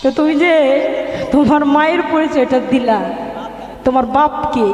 তো তুমি যে তোমার মায়ের পরিচয়টা দিলা, তোমার বাপকে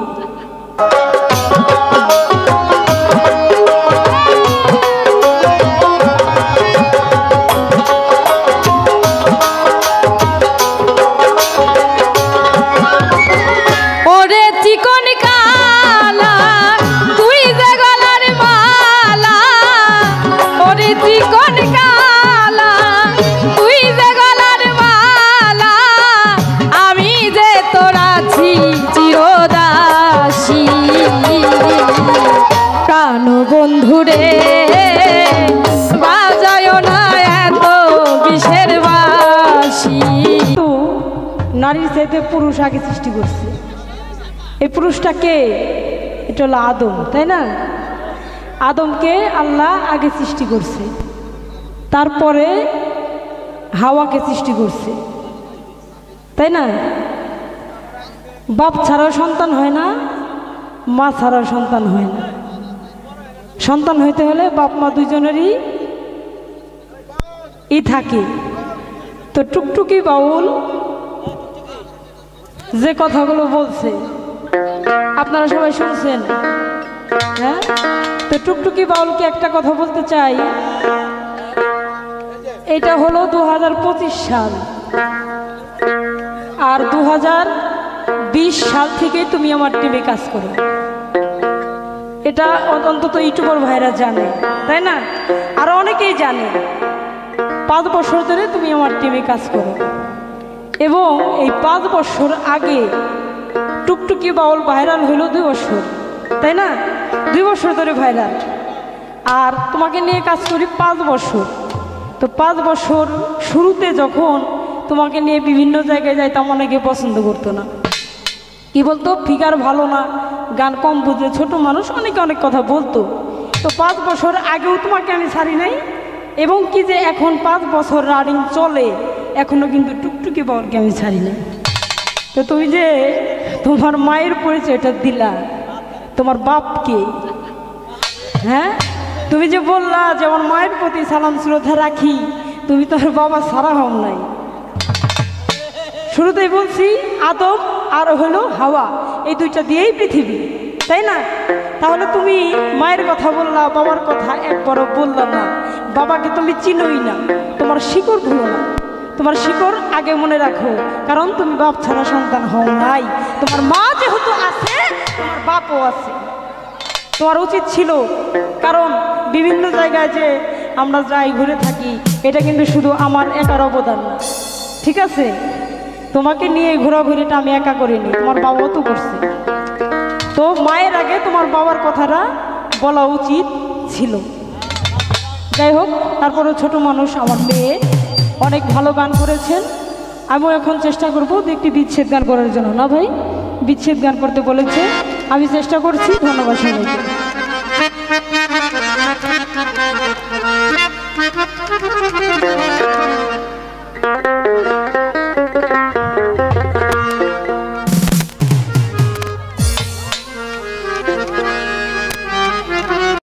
বন্ধুরে বাজায় না এত বিষের বাঁশি। তো নারীর চাইতে পুরুষ আগে সৃষ্টি করছে। এই পুরুষটাকে এটা হলো আদম, তাই না? আদমকে আল্লাহ আগে সৃষ্টি করছে, তারপরে হাওয়াকে সৃষ্টি করছে, তাই না? বাপ ছাড়াও সন্তান হয় না, মা ছাড়াও সন্তান হয় না। সন্তান হইতে হলে বাপ মা দুজনেরই থাকে। তো টুকটুকি বাউল যে কথাগুলো বলছে আপনারা সবাই শুনছেন, হ্যাঁ? তো টুকটুকি বাউলকে একটা কথা বলতে চাই। এটা হলো 2025 সাল, আর 2020 সাল থেকে তুমি আমার টিমে কাজ করো। এটা অন্তত ইউটিউবার ভাইরা জানে, তাই না? আর অনেকেই জানে 5 বছর ধরে তুমি আমার টিমে কাজ করো। এবং এই 5 বছর আগে টুকটুকি বাউল ভাইরাল হইল 2 বছর, তাই না? 2 বছর ধরে ভাইরাল। আর তোমাকে নিয়ে কাজ করি 5 বছর। তো 5 বছর শুরুতে যখন তোমাকে নিয়ে বিভিন্ন জায়গায় যাইতাম, অনেকে পছন্দ করতো না, কি বলতো? ফিগার ভালো না, গান কম বুঝে, ছোট মানুষ, অনেকে অনেক কথা বলতো। তো 5 বছর আগেও তোমাকে আমি ছাড়ি নাই, এবং কি যে এখন 5 বছর রানিং চলে, এখনও কিন্তু টুকটুকি বাউলকে আমি ছাড়ি নাই। তো তুমি যে তোমার মায়ের পরিচয়টা দিলা, তোমার বাপকে, হ্যাঁ? তুমি যে বললা যে আমার মায়ের প্রতি সালাম শ্রদ্ধা রাখি, তুমি তো আর বাবা ছাড়া হও নাই। শুরুতেই বলছি আদম আর হলো হাওয়া, এই দুইটা দিয়েই পৃথিবী, তাই না? তাহলে তুমি মায়ের কথা বললা, বাবার কথা একবারও বললা না। বাবাকে তুমি চিনোই না, তোমার শিকড় ভুলো না। তোমার শিকড় আগে মনে রাখো, কারণ তুমি বাপ ছাড়া সন্তান হও নাই। তোমার মা যেহেতু আছে, তোমার বাপও আছে। তোমার উচিত ছিল, কারণ বিভিন্ন জায়গায় যে আমরা যাই, ঘুরে থাকি, এটা কিন্তু শুধু আমার একার অবদান না, ঠিক আছে? তোমাকে নিয়ে ঘোরাঘুরিটা আমি একা করিনি, তোমার বাবাও তো করছে। তো মায়ের আগে তোমার বাবার কথাটা বলা উচিত ছিল। যাই হোক, তারপরে ছোট মানুষ, আমার মেয়ে অনেক ভালো গান করেছেন। আমিও এখন চেষ্টা করবো একটি বিচ্ছেদ গান করার জন্য। না ভাই, বিচ্ছেদ গান করতে বলেছে, আমি চেষ্টা করছি। ধন্যবাদ সবাইকে।